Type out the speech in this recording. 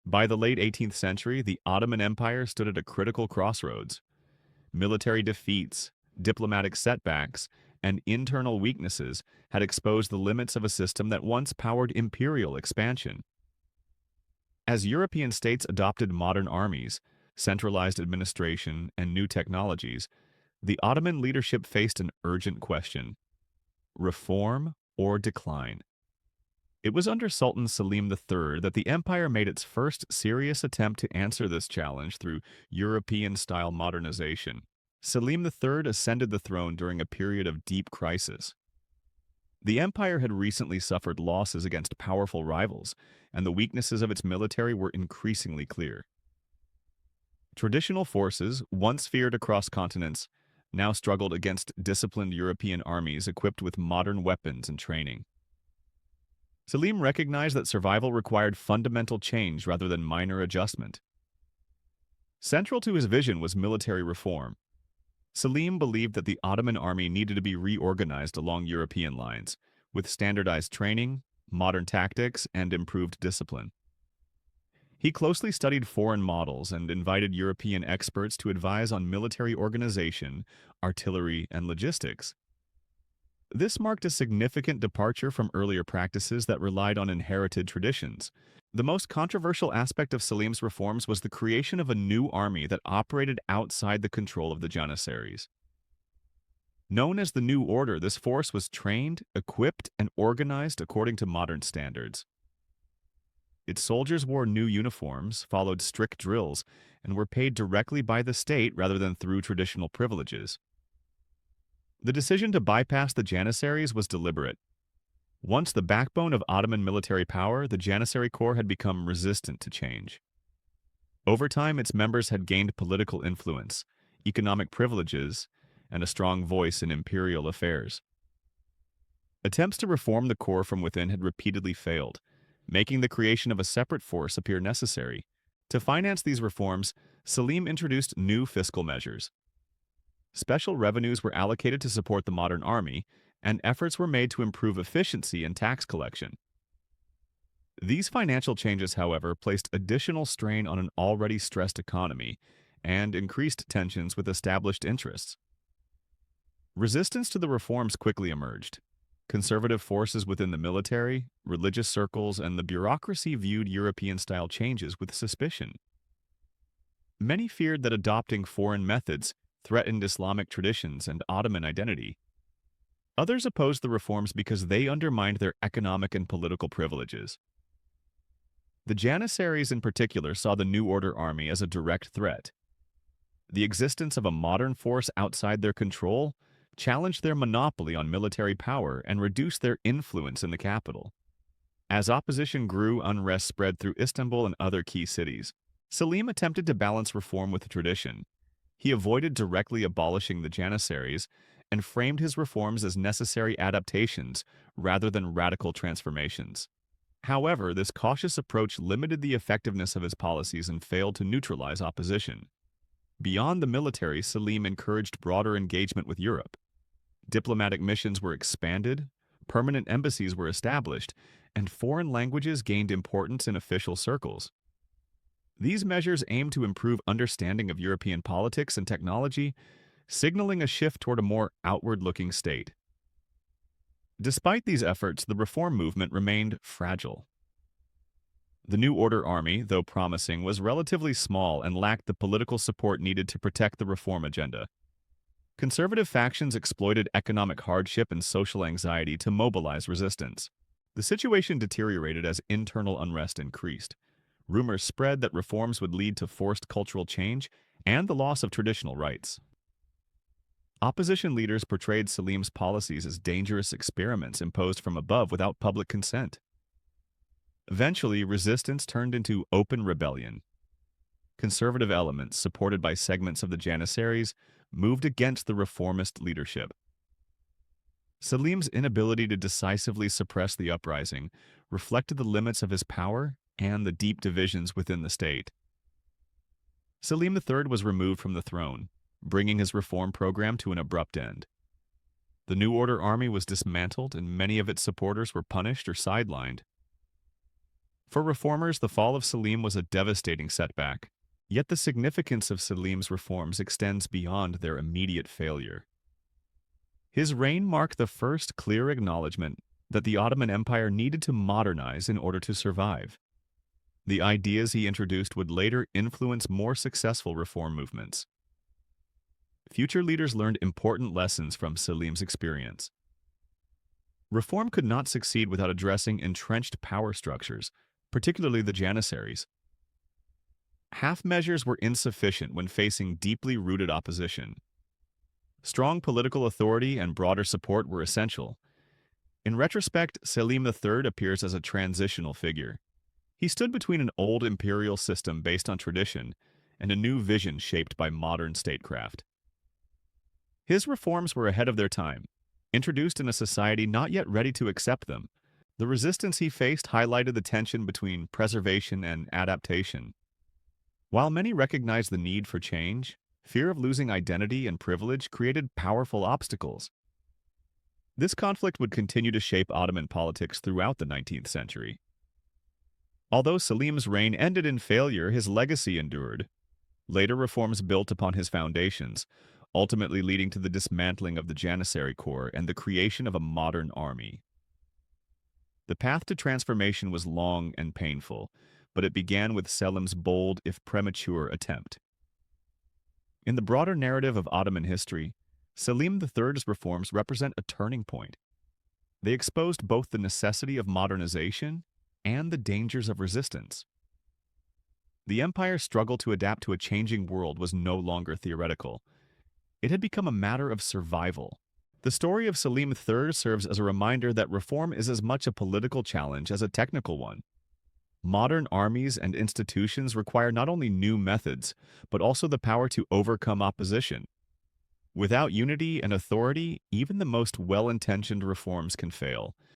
By the late 18th century, the Ottoman Empire stood at a critical crossroads. Military defeats, diplomatic setbacks, and internal weaknesses had exposed the limits of a system that once powered imperial expansion. As European states adopted modern armies, centralized administration, and new technologies, the Ottoman leadership faced an urgent question: reform or decline? It was under Sultan Selim III that the empire made its first serious attempt to answer this challenge through European-style modernization. Selim III ascended the throne during a period of deep crisis. The empire had recently suffered losses against powerful rivals, and the weaknesses of its military were increasingly clear. Traditional forces, once feared across continents, now struggled against disciplined European armies equipped with modern weapons and training. Selim recognized that survival required fundamental change rather than minor adjustment. Central to his vision was military reform. Selim believed that the Ottoman army needed to be reorganized along European lines, with standardized training, modern tactics, and improved discipline. He closely studied foreign models and invited European experts to advise on military organization, artillery, and logistics. This marked a significant departure from earlier practices that relied on inherited traditions. The most controversial aspect of Selim's reforms was the creation of a new army that operated outside the control of the Janissaries. Known as the New Order, this force was trained, equipped, and organized according to modern standards. Its soldiers wore new uniforms, followed strict drills, and were paid directly by the state rather than through traditional privileges. The decision to bypass the Janissaries was deliberate. Once the backbone of Ottoman military power, the Janissary Corps had become resistant to change. Over time, its members had gained political influence, economic privileges, and a strong voice in imperial affairs. Attempts to reform the corps from within had repeatedly failed, making the creation of a separate force appear necessary. To finance these reforms, Selim introduced new fiscal measures. Special revenues were allocated to support the modern army, and efforts were made to improve efficiency in tax collection. These financial changes, however, placed additional strain on an already stressed economy and increased tensions with established interests. Resistance to the reforms quickly emerged. Conservative forces within the military, religious circles, and the bureaucracy viewed European-style changes with suspicion. Many feared that adopting foreign methods threatened Islamic traditions and Ottoman identity. Others opposed the reforms because they undermined their economic and political privileges. The Janissaries in particular saw the New Order army as a direct threat. The existence of a modern force outside their control challenged their monopoly on military power and reduced their influence in the capital. As opposition grew, unrest spread through Istanbul and other key cities. Selim attempted to balance reform with tradition. He avoided directly abolishing the Janissaries and framed his reforms as necessary adaptations rather than radical transformations. However, this cautious approach limited the effectiveness of his policies and failed to neutralize opposition. Beyond the military, Selim encouraged broader engagement with Europe. Diplomatic missions were expanded, permanent embassies were established, and foreign languages gained importance in official circles. These measures aimed to improve understanding of European politics and technology, signaling a shift toward a more outward-looking state. Despite these efforts, the reform movement remained fragile. The New Order army, though promising, was relatively small and lacked the political support needed to protect the reform agenda. Conservative factions exploited economic hardship and social anxiety to mobilize resistance. The situation deteriorated as internal unrest increased. Rumors spread that reforms would lead to forced cultural change and the loss of traditional rights. Opposition leaders portrayed Selim's policies as dangerous experiments imposed from above without public consent. Eventually, resistance turned into open rebellion. Conservative elements, supported by segments of the Janissaries, moved against the reformist leadership. Selim's inability to decisively suppress the uprising reflected the limits of his power and the deep divisions within the state. Selim III was removed from the throne, bringing his reform program to an abrupt end. The New Order army was dismantled and many of its supporters were punished or sidelined. For reformers, the fall of Selim was a devastating setback. Yet the significance of Selim's reforms extends beyond their immediate failure. His reign marked the first clear acknowledgement that the Ottoman Empire needed to modernize in order to survive. The ideas he introduced would later influence more successful reform movements. Future leaders learned important lessons from Selim's experience. Reform could not succeed without addressing entrenched power structures, particularly the Janissaries. Half measures were insufficient when facing deeply rooted opposition. Strong political authority and broader support were essential. In retrospect, Selim III appears as a transitional figure. He stood between an old imperial system based on tradition and a new vision shaped by modern statecraft. His reforms were ahead of their time, introduced in a society not yet ready to accept them. The resistance he faced highlighted the tension between preservation and adaptation. While many recognized the need for change, fear of losing identity and privilege created powerful obstacles. This conflict would continue to shape Ottoman politics throughout the 19th century. Although Selim's reign ended in failure, his legacy endured. Later reforms built upon his foundations, ultimately leading to the dismantling of the Janissary Corps and the creation of a modern army. The path to transformation was long and painful, but it began with Selim's bold, if premature, attempt. In the broader narrative of Ottoman history, Selim III's reforms represent a turning point. They exposed both the necessity of modernization and the dangers of resistance. The empire's struggle to adapt to a changing world was no longer theoretical. It had become a matter of survival. The story of Selim III serves as a reminder that reform is as much a political challenge as a technical one. Modern armies and institutions require not only new methods, but also the power to overcome opposition. Without unity and authority, even the most well-intentioned reforms can fail,